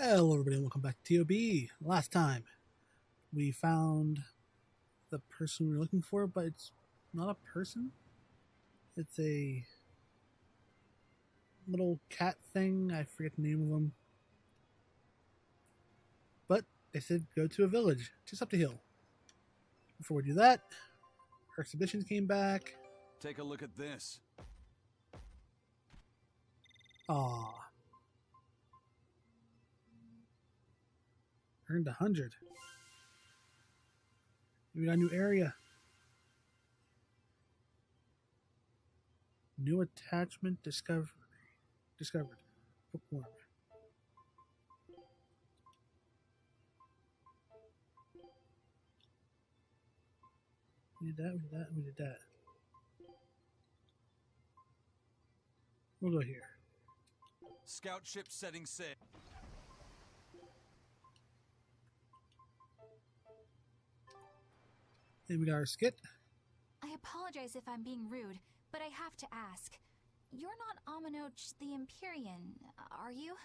Hello everybody and welcome back to TOB. Last time we found the person we were looking for, but it's not a person. It's a little cat thing. I forget the name of them. But they said go to a village just up the hill. Before we do that, our exhibitions came back. Take a look at this. Aww. Earned 100. We got a new area. New attachment discovered. Bookworm. We did that. We'll go here. Scout ship setting sail. And we got our skit. I apologize if I'm being rude, but I have to ask. You're not Aminoch the Empyrean, are you?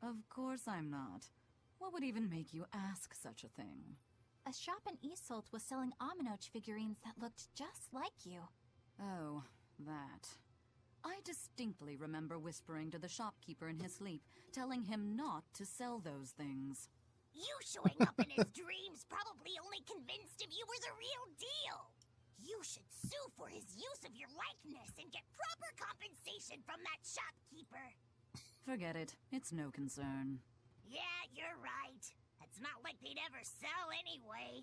Of course I'm not. What would even make you ask such a thing? A shop in Isolt was selling Aminoch figurines that looked just like you. Oh, that. I distinctly remember whispering to the shopkeeper in his sleep, telling him not to sell those things. You showing up in his dreams probably only convinced him you were the real deal. You should sue for his use of your likeness and get proper compensation from that shopkeeper. Forget it. It's no concern. Yeah, you're right. It's not like they'd ever sell anyway.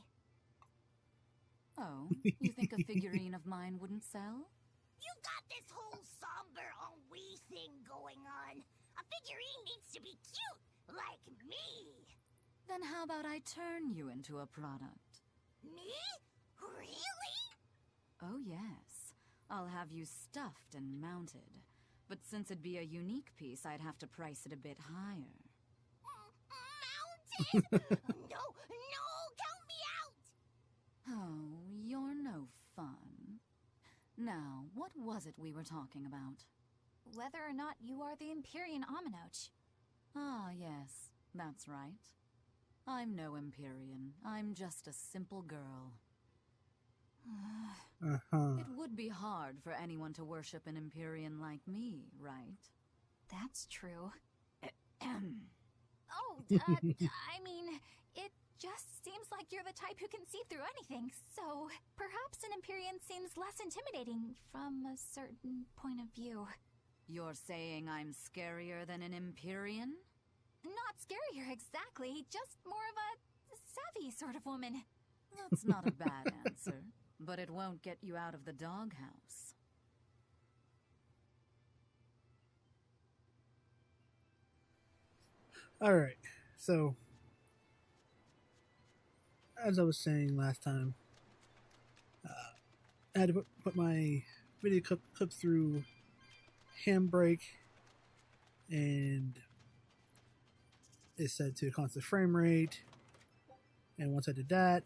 Oh, you think a figurine of mine wouldn't sell? You got this whole somber ennui thing going on. A figurine needs to be cute, like me. Then how about I turn you into a product? Me? Really? Oh yes. I'll have you stuffed and mounted. But since it'd be a unique piece, I'd have to price it a bit higher. Mounted? No, count me out! Oh, you're no fun. Now, what was it we were talking about? Whether or not you are the Empyrean Aminoch. Ah, yes, that's right. I'm no Empyrean. I'm just a simple girl. It would be hard for anyone to worship an Empyrean like me, right? That's true. I mean, it just seems like you're the type who can see through anything, so perhaps an Empyrean seems less intimidating from a certain point of view. You're saying I'm scarier than an Empyrean? Not scarier exactly, just more of a savvy sort of woman. That's not a bad answer, but it won't get you out of the doghouse. Alright, so as I was saying last time, I had to put my video cook through Handbrake, and it said to constant frame rate, and once I did that,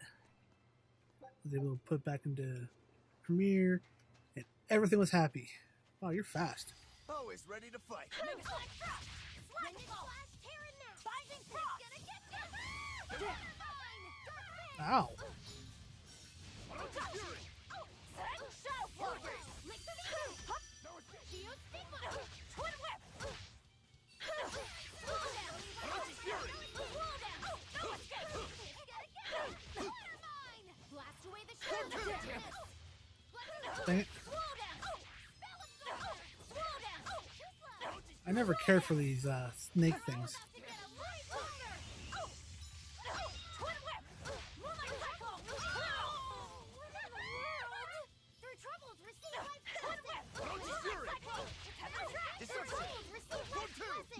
I was able to put it back into Premiere, and everything was happy. Wow, you're fast. Always ready to fight. Ow. Dang it. I never cared for these snake things.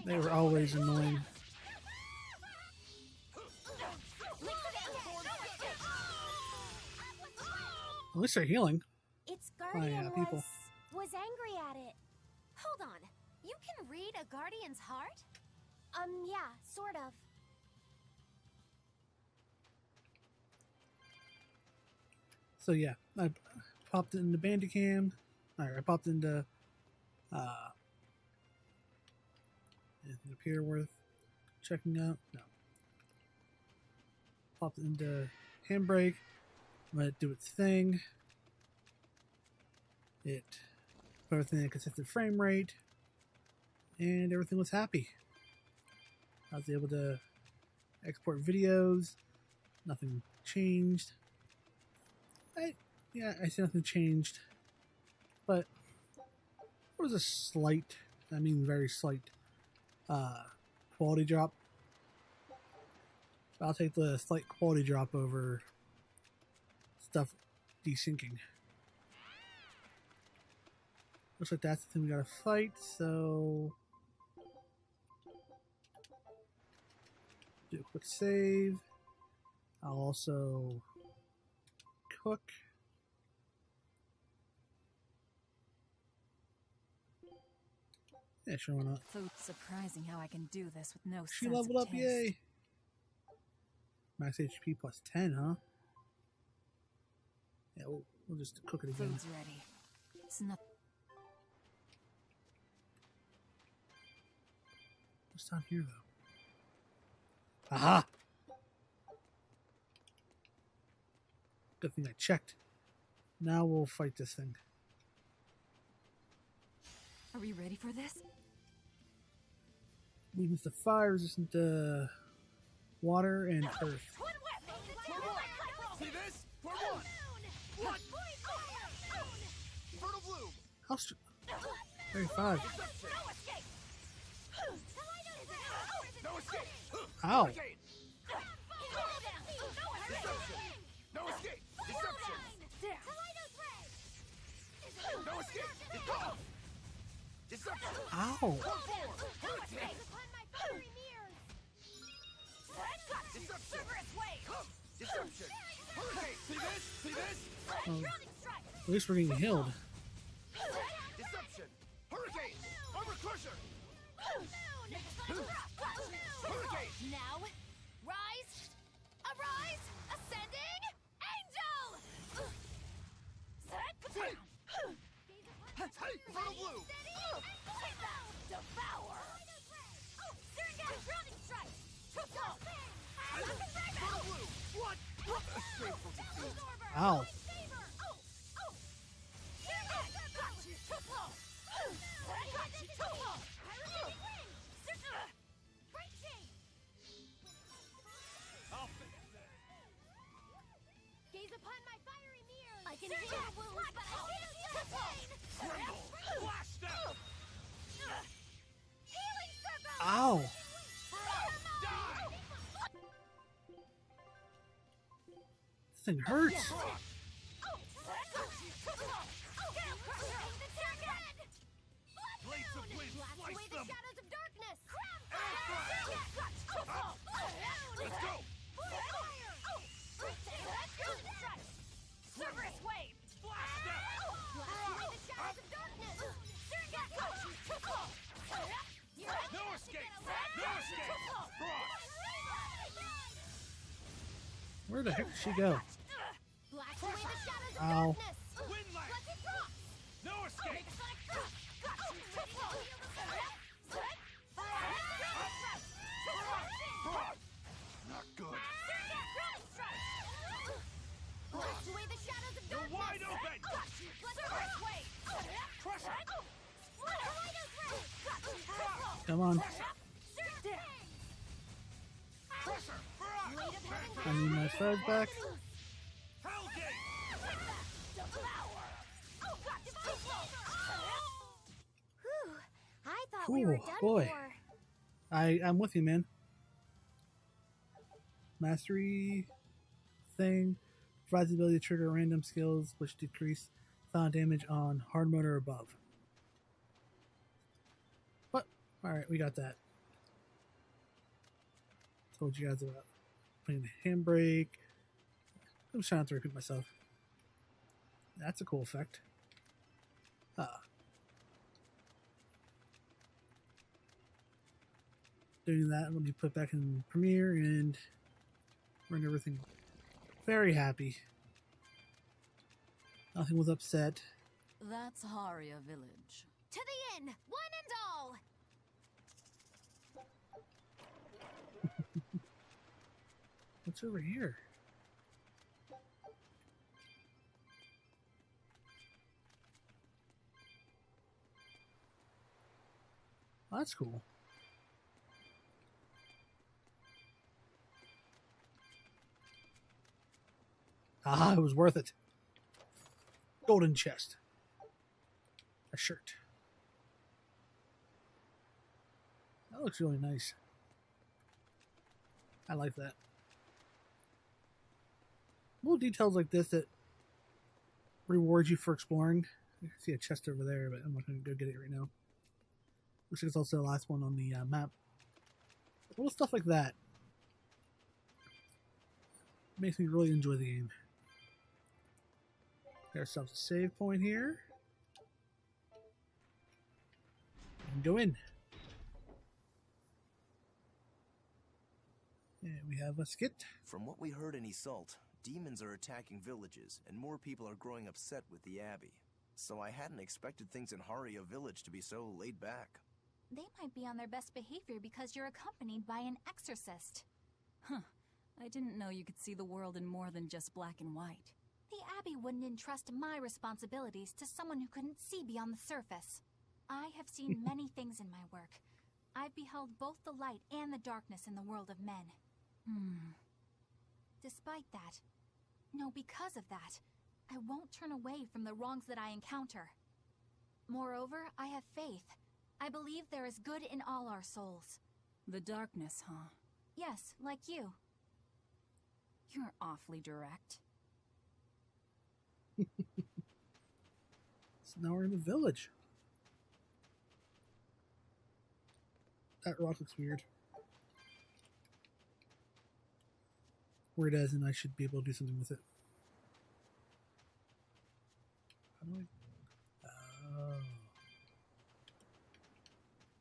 They were always annoying. At least they're healing. Its guardian people. was angry at it. Hold on, you can read a guardian's heart? Yeah, sort of. So yeah, I popped into Bandicam. I popped into Peterworth, checking out. No. Pop it into handbrake. Let it do its thing. It put everything in a consistent frame rate. And everything was happy. I was able to export videos. Nothing changed. I see nothing changed. But there was a slight, I mean very slight, quality drop. I'll take the slight quality drop over stuff desyncing. Looks like that's the thing we gotta fight, so do a quick save. I'll also cook. Yeah, sure, why not? Food. Surprising how I can do this with no She sense leveled of up, taste. yay! Max HP plus 10, huh? Yeah, we'll just cook it again. Food's ready. It's not. What's down here, though? Aha! Good thing I checked. Now we'll fight this thing. Are we ready for this? Weakness to fire, resistant to water and earth. See this? For one! What? Fertile bloom! How 35. No escape! Ow! Hurricane! No escape! Deception! No escape! Deception! Ow! Come forward! Hurricane! Deception! Deception! Hurricane! See this? See this? At least we're getting healed. Deception! Hurricane! Armor crusher! Hurricane! Now, rise, arise, ascending, angel! Hey! Fertile bloom! Devour! Fertile bloom! What? A shameful defeat! Ow! I'll fix that! Gaze upon my fiery mirrors. I can heal wounds, but I can't feel pain! Tremble! Blast out! Healing circle! Ow! Die! This thing hurts. Blades of wind! Blast Slice away the them! shadows of darkness. Let's go! Cerberus wave! Blast out! Blast away the shadows of darkness. No escape! No escape! Frost! Where the heck did she go? Blast away the shadows of Ow. darkness. Wind lash! No escape! Frost! Not good! Blast away the shadows of You're darkness. wide open! Cerberus wave. Crush it! Come on. Crusher! Frost! I need my swords back. Hellgate! Whew. I thought we Ooh, were done boy. for. I'm with you, man. Mastery thing provides the ability to trigger random skills which decrease sound damage on hard mode or above. But alright, we got that. Told you guys about putting the handbrake. I'm trying not to repeat myself. That's a cool effect. Doing that, let me put back in Premiere and run everything. Very happy. Nothing was upset. That's Haria Village. To the inn, one and all. What's over here? Oh, that's cool. Ah, it was worth it. Golden chest. A shirt. That looks really nice. I like that. Little details like this that reward you for exploring. I see a chest over there, but I'm not going to go get it right now. Looks like it's also the last one on the map. Little stuff like that makes me really enjoy the game. Got ourselves a save point here. And go in. And we have a skit. From what we heard in Iseult, demons are attacking villages, and more people are growing upset with the Abbey. So I hadn't expected things in Haria Village to be so laid back. They might be on their best behavior because you're accompanied by an exorcist. Huh. I didn't know you could see the world in more than just black and white. The Abbey wouldn't entrust my responsibilities to someone who couldn't see beyond the surface. I have seen many things in my work. I've beheld both the light and the darkness in the world of men. Despite that, no, because of that, I won't turn away from the wrongs that I encounter. Moreover, I have faith. I believe there is good in all our souls. The darkness, huh? Yes, like you. You're awfully direct. So now we're in the village. That rock looks weird. Weird as in I should be able to do something with it. How do I...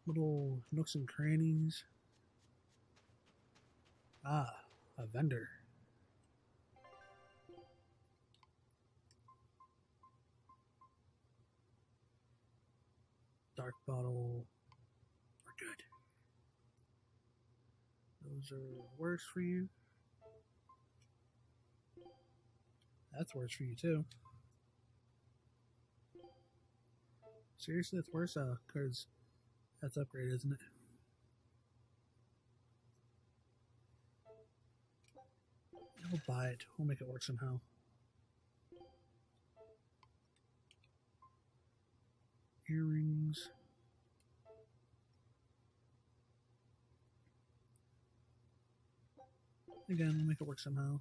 little nooks and crannies. Ah, a vendor. Dark bottle. We're good. Those are worse for you. That's worse for you too. Seriously, that's worse? Because that's upgrade, isn't it? We'll buy it. We'll make it work somehow. Earrings. Again, we'll make it work somehow.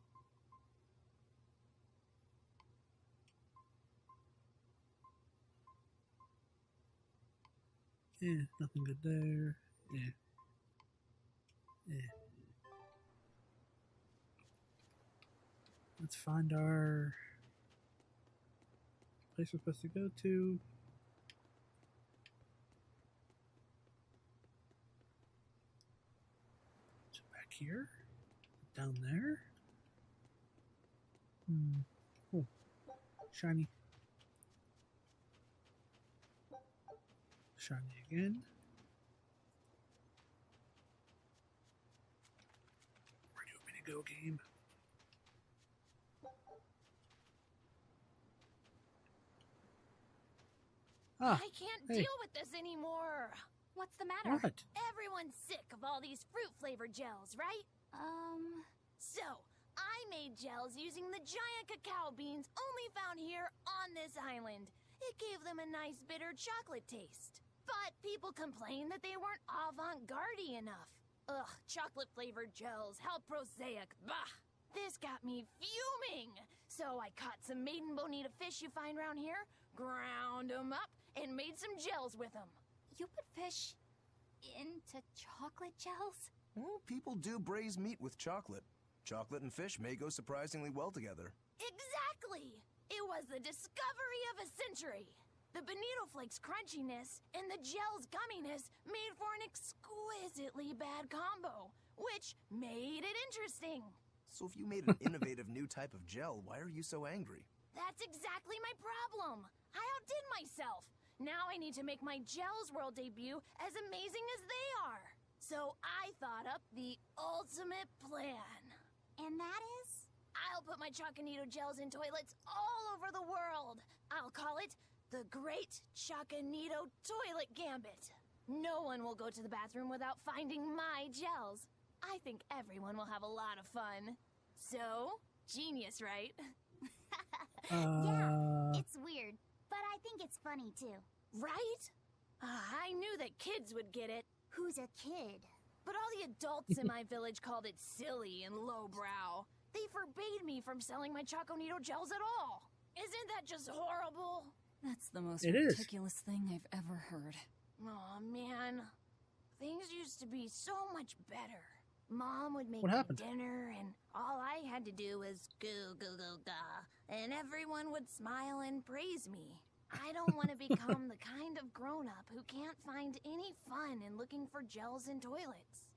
Nothing good there. Let's find our place we're supposed to go to. So back here, down there. Oh, shiny. Shiny again. Where do you want me to go, game? Ah, I can't hey. deal with this anymore. What's the matter? What? Everyone's sick of all these fruit-flavored gels, right? So, I made gels using the giant cacao beans only found here on this island. It gave them a nice bitter chocolate taste. But people complained that they weren't avant-garde enough. Ugh, chocolate-flavored gels, how prosaic, bah! This got me fuming! So I caught some maiden bonita fish you find around here, ground them up, and made some gels with them. You put fish into chocolate gels? Well, people do braise meat with chocolate. Chocolate and fish may go surprisingly well together. Exactly! It was the discovery of a century. The bonito flakes crunchiness and the gel's gumminess made for an exquisitely bad combo, which made it interesting. So if you made an innovative new type of gel, why are you so angry? That's exactly my problem. I outdid myself. Now I need to make my Gels World debut as amazing as they are. So I thought up the ultimate plan. And that is? I'll put my Chakanito gels in toilets all over the world. I'll call it the Great Chakanito Toilet Gambit. No one will go to the bathroom without finding my gels. I think everyone will have a lot of fun. So, genius, right? Yeah, it's weird, but I think it's funny too. Right? I knew that kids would get it. Who's a kid? But all the adults in my village called it silly and lowbrow. They forbade me from selling my Chaconito gels at all. Isn't that just horrible? That's the most It is. ridiculous thing I've ever heard. Aw, man. Things used to be so much better. Mom would make What me happened? dinner, and all I had to do was goo goo goo ga, and everyone would smile and praise me. I don't want to become the kind of grown-up who can't find any fun in looking for gels in toilets.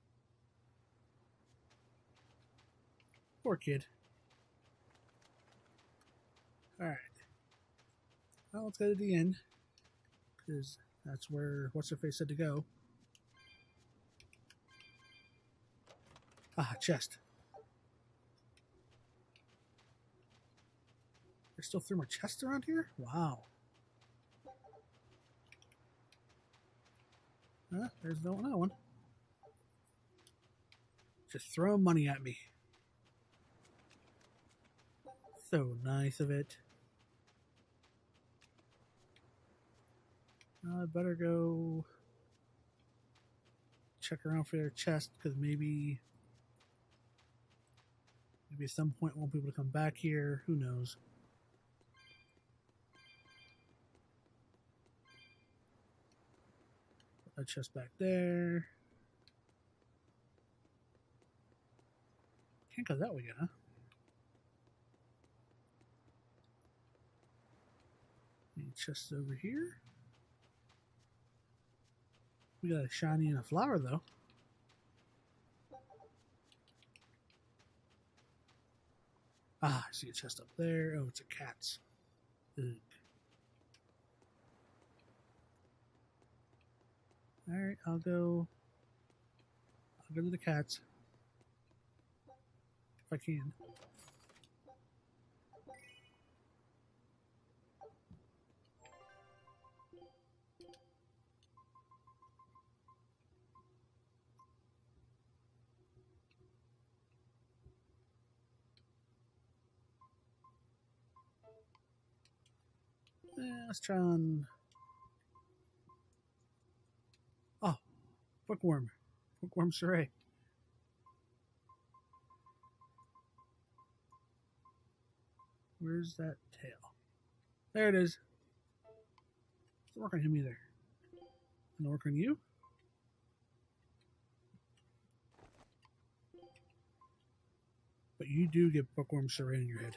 Poor kid. Alright. Well, let's go to the end. Because that's where What's-Her-Face said to go. Ah, chest. There's still 3 more chests around here? Wow. There's no another one. Just throw money at me. So nice of it. I better go check around for their chest, because maybe at some point I won't be able to come back here. Who knows? Put that chest back there. Can't go that way yet, huh? Any chests over here? We got a shiny and a flower, though. Ah, I see a chest up there. Oh, it's a cat's. Ugh. Alright, I'll go to the cats. If I can. Let's try on. Oh, bookworm. Bookworm Saray. Where's that tail? There it is. Doesn't work on him either. Doesn't work on you? But you do get bookworm Saray in your head.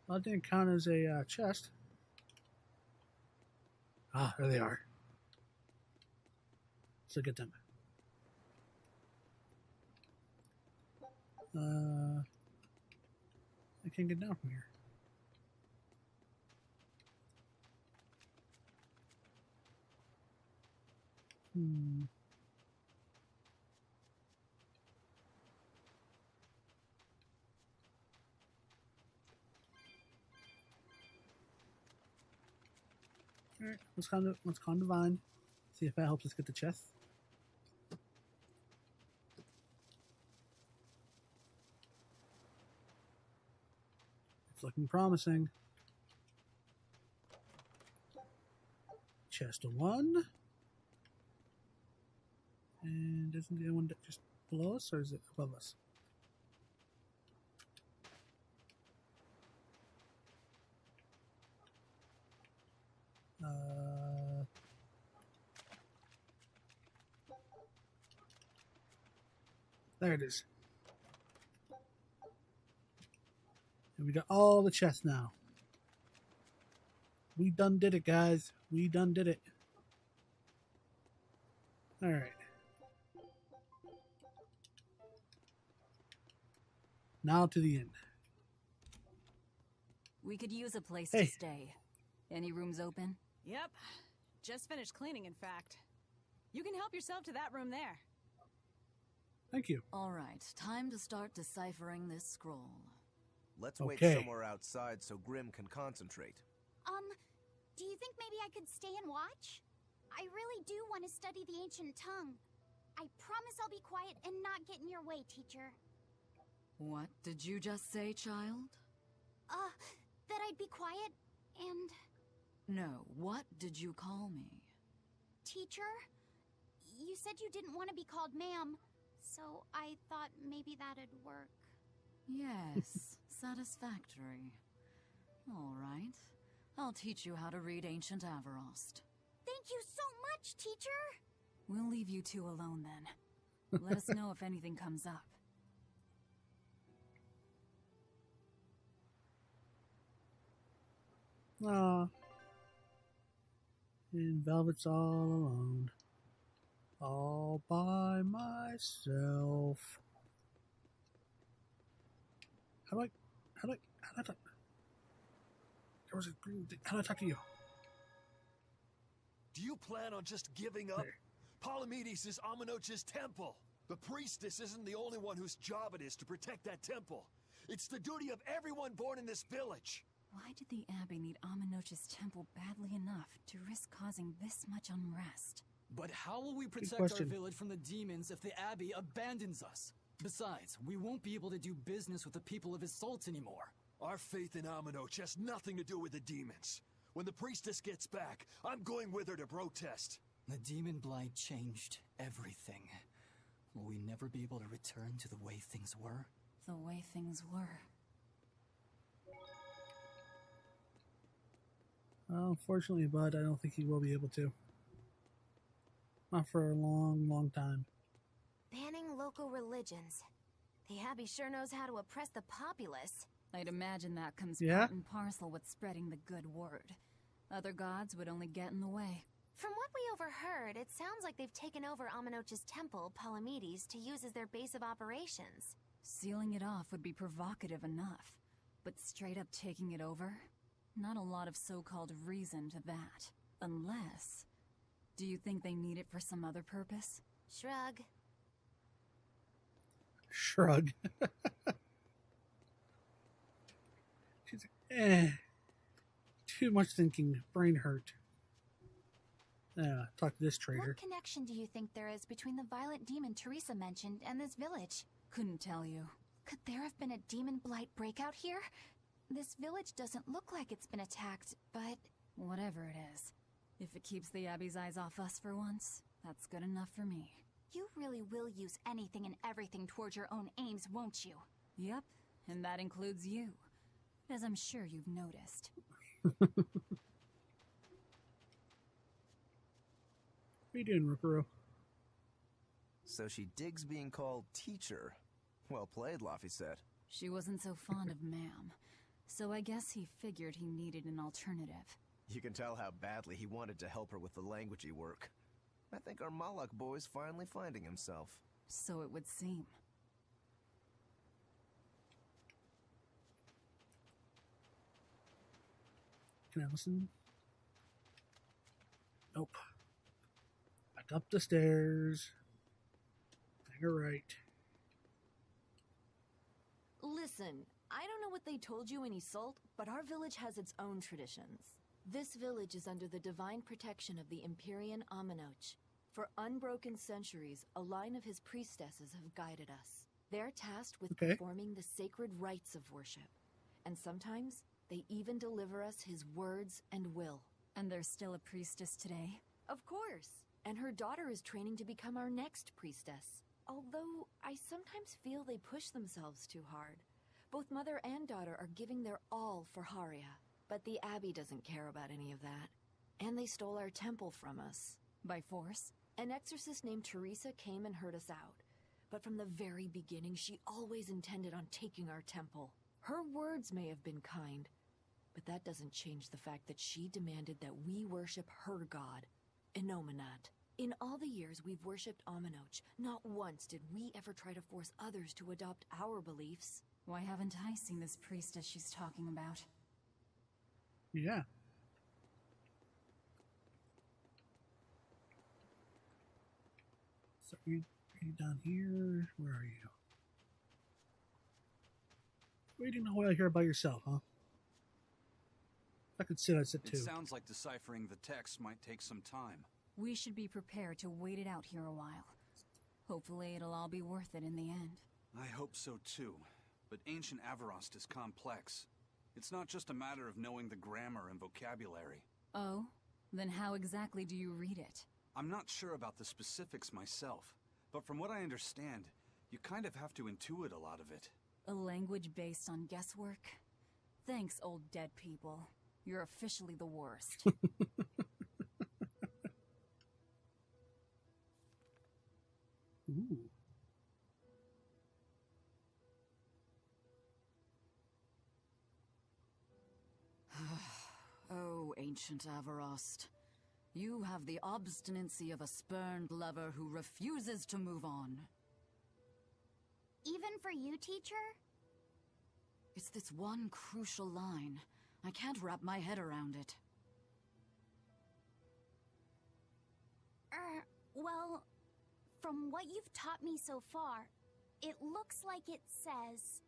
Well, that didn't count as a chest. Ah, there they are. So get them. I can't get down from here. Alright, let's con divine. See if that helps us get the chest. It's looking promising. Chest 1. And isn't the other one just below us, or is it above us? There it is. And we got all the chests now. We done did it, guys. We done did it. Alright. Now to the end. We could use a place Hey. to stay. Any rooms open? Yep. Just finished cleaning, in fact. You can help yourself to that room there. Thank you. Alright, time to start deciphering this scroll. Let's wait Okay. somewhere outside so Grim can concentrate. Do you think maybe I could stay and watch? I really do want to study the ancient tongue. I promise I'll be quiet and not get in your way, teacher. What did you just say, child? That I'd be quiet and... No, what did you call me? Teacher? You said you didn't want to be called ma'am, so I thought maybe that'd work. Yes, satisfactory. Alright, I'll teach you how to read Ancient Avarost. Thank you so much, teacher! We'll leave you two alone then. Let us know if anything comes up. Aw. And Velvet's all alone. All by myself. How do I talk? There was a green thing. How do I talk to you? Do you plan on just giving up? There. Palamedes is Aminoch's temple. The priestess isn't the only one whose job it is to protect that temple. It's the duty of everyone born in this village. Why did the Abbey need Aminoch's temple badly enough to risk causing this much unrest? But how will we protect our question. village from the demons if the Abbey abandons us? Besides, we won't be able to do business with the people of Isolde anymore. Our faith in Aminoch has nothing to do with the demons. When the priestess gets back, I'm going with her to protest. The demon blight changed everything. Will we never be able to return to the way things were? The way things were. Well, unfortunately, Bud, I don't think he will be able to. Not for a long, long time. Banning local religions. The Abbey sure knows how to oppress the populace. I'd imagine that comes Yeah? part and parcel with spreading the good word. Other gods would only get in the way. From what we overheard, it sounds like they've taken over Aminoch's temple, Palamedes, to use as their base of operations. Sealing it off would be provocative enough. But straight up taking it over? Not a lot of so-called reason to that. Unless... Do you think they need it for some other purpose? Shrug. Shrug. She's like, too much thinking. Brain hurt. Talk to this traitor. What connection do you think there is between the violent demon Teresa mentioned and this village? Couldn't tell you. Could there have been a demon blight breakout here? This village doesn't look like it's been attacked, but... Whatever it is. If it keeps the Abbey's eyes off us for once, that's good enough for me. You really will use anything and everything towards your own aims, won't you? Yep, and that includes you. As I'm sure you've noticed. What are you doing, Rokuro? So she digs being called teacher. Well played, Laphicet. She wasn't so fond of ma'am, so I guess he figured he needed an alternative. You can tell how badly he wanted to help her with the languagey work. I think our Malak boy's finally finding himself. So it would seem. Can I listen? Nope. Back up the stairs. You're right. Listen, I don't know what they told you in Isolde, but our village has its own traditions. This village is under the divine protection of the Empyrean Aminoch. For unbroken centuries, a line of his priestesses have guided us. They're tasked with performing the sacred rites of worship. And sometimes, they even deliver us his words and will. And there's still a priestess today? Of course. And her daughter is training to become our next priestess. Although, I sometimes feel they push themselves too hard. Both mother and daughter are giving their all for Haria. But the Abbey doesn't care about any of that. And they stole our temple from us. By force? An exorcist named Teresa came and heard us out. But from the very beginning, she always intended on taking our temple. Her words may have been kind, but that doesn't change the fact that she demanded that we worship her god, Enominat. In all the years we've worshipped Aminoch, not once did we ever try to force others to adopt our beliefs. Why haven't I seen this priestess she's talking about? Yeah. So you're Okay, down here. Where are you? Waiting a while here by yourself, huh? If I could sit, I'd sit too. It sounds like deciphering the text might take some time. We should be prepared to wait it out here a while. Hopefully it'll all be worth it in the end. I hope so too. But ancient Avarost is complex. It's not just a matter of knowing the grammar and vocabulary. Oh? Then how exactly do you read it? I'm not sure about the specifics myself, but from what I understand, you kind of have to intuit a lot of it. A language based on guesswork? Thanks, old dead people. You're officially the worst. Ooh. Oh, ancient Avarost. You have the obstinacy of a spurned lover who refuses to move on. Even for you, teacher? It's this one crucial line. I can't wrap my head around it. Well, from what you've taught me so far, it looks like it says...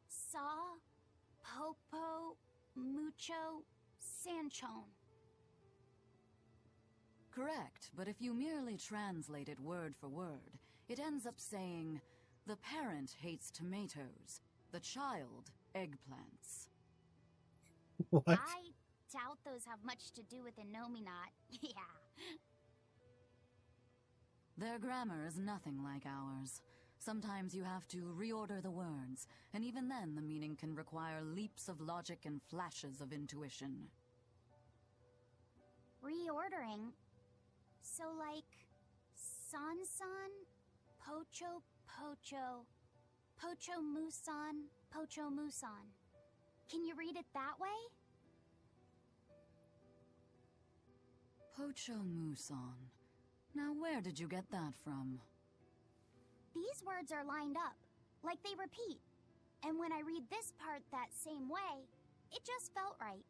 Sa, Popo, Mucho, Sanchon. Correct, but if you merely translate it word for word, it ends up saying, the parent hates tomatoes, the child eggplants. What? I doubt those have much to do with Innominat. Yeah. Their grammar is nothing like ours. Sometimes you have to reorder the words, and even then the meaning can require leaps of logic and flashes of intuition. Reordering? So like... San-san, Pocho Pocho, Pocho Musan, Pocho Musan. Can you read it that way? Pocho Musan. Now where did you get that from? These words are lined up, like they repeat. And when I read this part that same way, it just felt right.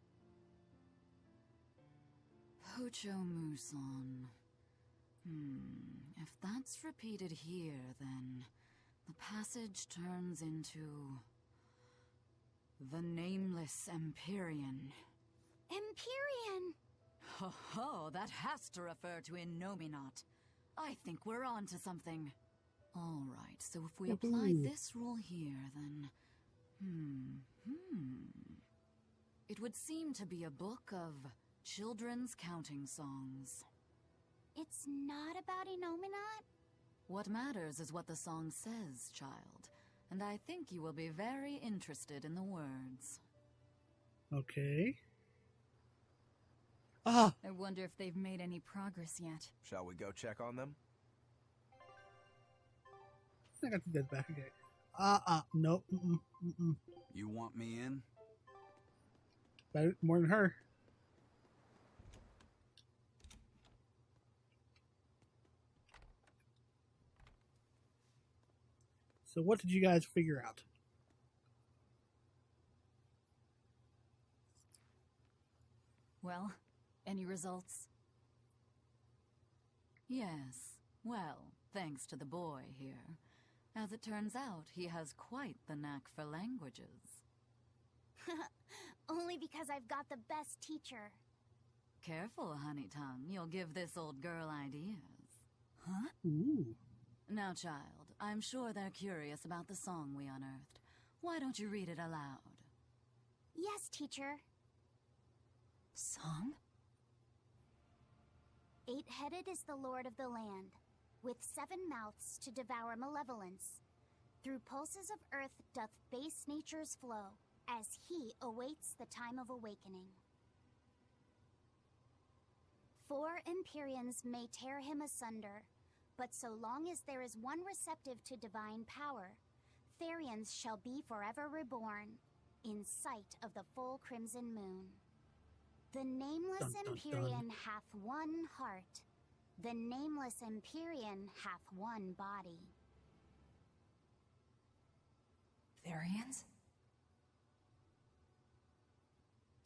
Pocho Musan. If that's repeated here, then the passage turns into... the Nameless Empyrean. Empyrean! Ho ho, that has to refer to Innominat. I think we're on to something. Alright, so if we apply this rule here, then... It would seem to be a book of children's counting songs. It's not about Innominat? What matters is what the song says, child. And I think you will be very interested in the words. Okay. Ah! I wonder if they've made any progress yet. Shall we go check on them? I got to get back again. Nope. You want me in? Better, more than her. So what did you guys figure out? Well, any results? Yes. Well, thanks to the boy here. As it turns out, he has quite the knack for languages. Only because I've got the best teacher. Careful, honey tongue. You'll give this old girl ideas. Huh? Ooh. Now, child, I'm sure they're curious about the song we unearthed. Why don't you read it aloud? Yes, teacher. Song? Eight-headed is the lord of the land, with 7 mouths to devour malevolence. Through pulses of earth doth base nature's flow, as he awaits the time of awakening. 4 Empyreans may tear him asunder, but so long as there is one receptive to divine power, Therians shall be forever reborn, in sight of the full crimson moon. The nameless Dun, dun, Empyrean dun. hath one heart. The nameless Empyrean hath one body. Therians?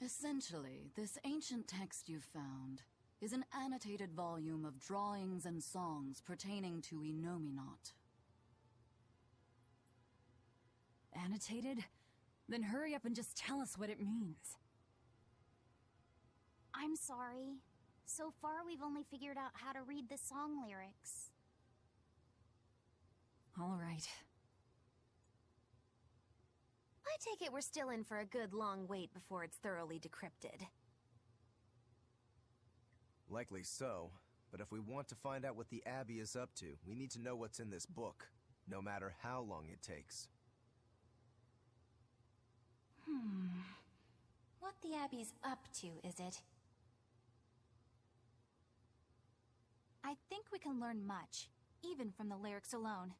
Essentially, this ancient text you found is an annotated volume of drawings and songs pertaining to Inominat. Annotated? Then hurry up and just tell us what it means. I'm sorry. So far, we've only figured out how to read the song lyrics. All right. I take it we're still in for a good long wait before it's thoroughly decrypted. Likely so, but if we want to find out what the Abbey is up to, we need to know what's in this book, no matter how long it takes. What the Abbey's up to, is it? I think we can learn much, even from the lyrics alone.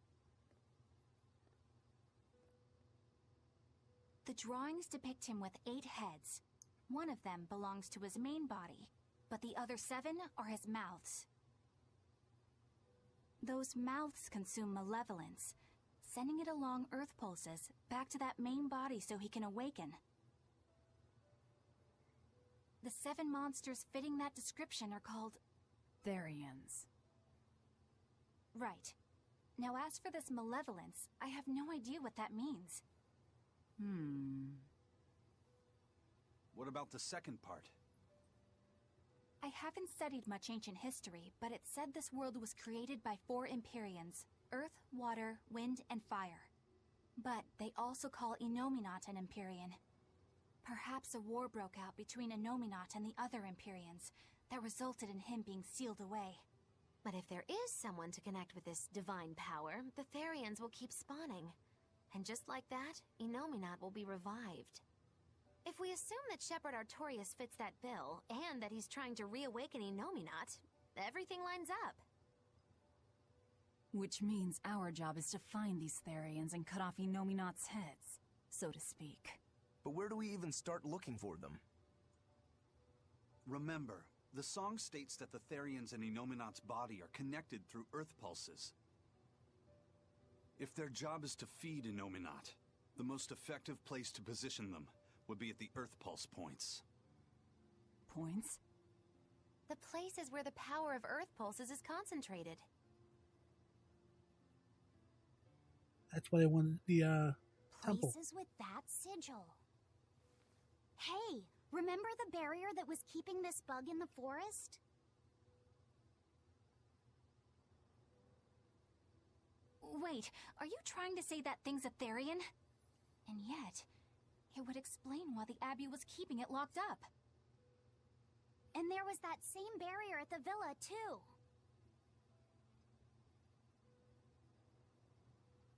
The drawings depict him with 8 heads. One of them belongs to his main body, but the other 7 are his mouths. Those mouths consume malevolence, sending it along Earth pulses back to that main body so he can awaken. The 7 monsters fitting that description are called Therians. Right. Now as for this malevolence, I have no idea what that means. What about the second part? I haven't studied much ancient history, but it said this world was created by 4 Empyreans: Earth, Water, Wind, and Fire. But they also call Inominat an Empyrean. Perhaps a war broke out between Inominat and the other Empyreans that resulted in him being sealed away. But if there is someone to connect with this divine power, the Therians will keep spawning. And just like that, Inominat will be revived. If we assume that Shepherd Artorius fits that bill, and that he's trying to reawaken Inominat, everything lines up. Which means our job is to find these Therians and cut off Inominat's heads, so to speak. But where do we even start looking for them? Remember, the song states that the Therians and Inominat's body are connected through Earth pulses. If their job is to feed Inominat, the most effective place to position them would be at the Earth pulse points. Points? The places where the power of Earth pulses is concentrated. That's why they wanted the temple. Places with that sigil. Hey, remember the barrier that was keeping this bug in the forest? Wait, are you trying to say that thing's a Therian? And yet, it would explain why the Abbey was keeping it locked up. And there was that same barrier at the villa, too.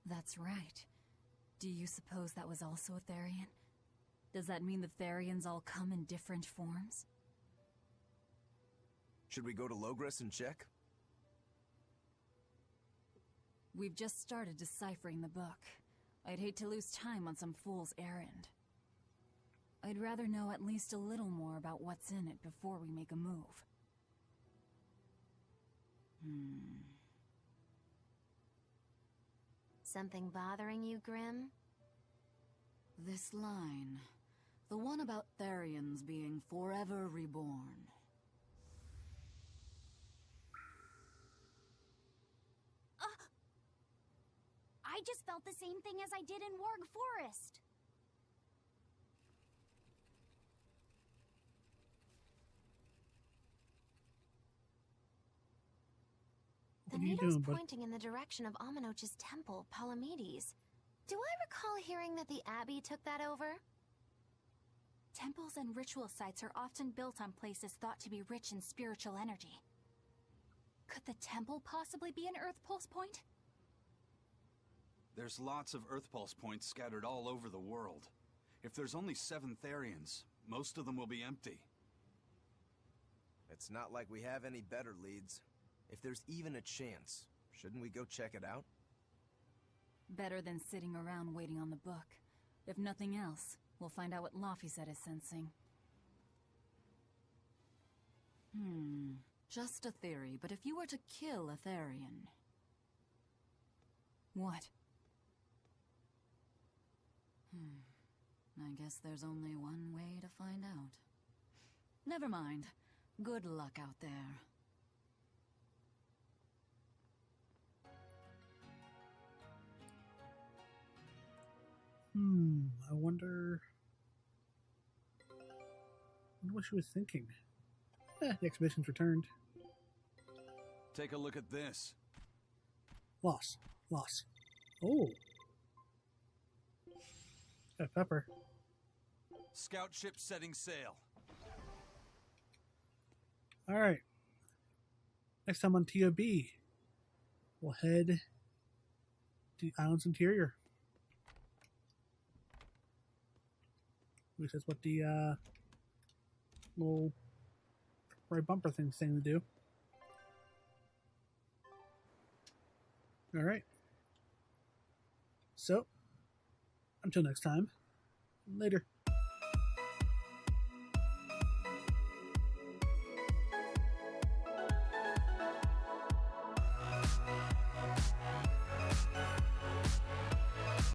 That's right. Do you suppose that was also a Therian? Does that mean the Therians all come in different forms? Should we go to Logres and check? We've just started deciphering the book. I'd hate to lose time on some fool's errand. I'd rather know at least a little more about what's in it before we make a move. Something bothering you, Grim? This line. The one about Therians being forever reborn. I just felt the same thing as I did in Warg Forest. The needle's pointing in the direction of Aminoch's temple, Palamedes. Do I recall hearing that the Abbey took that over? Temples and ritual sites are often built on places thought to be rich in spiritual energy. Could the temple possibly be an Earth Pulse point? There's lots of Earth pulse points scattered all over the world. If there's only 7 Therians, most of them will be empty. It's not like we have any better leads. If there's even a chance, shouldn't we go check it out? Better than sitting around waiting on the book. If nothing else, we'll find out what Laphicet is sensing. Just a theory, but if you were to kill a Therian... What? I guess there's only one way to find out. Never mind. Good luck out there. I wonder what she was thinking. The exhibition's returned. Take a look at this. Loss. Oh. Got pepper. Scout ship setting sail. Alright. Next time on TOB, we'll head to the island's interior. At least that's what the little right bumper thing's saying to do. Alright. So, until next time, later.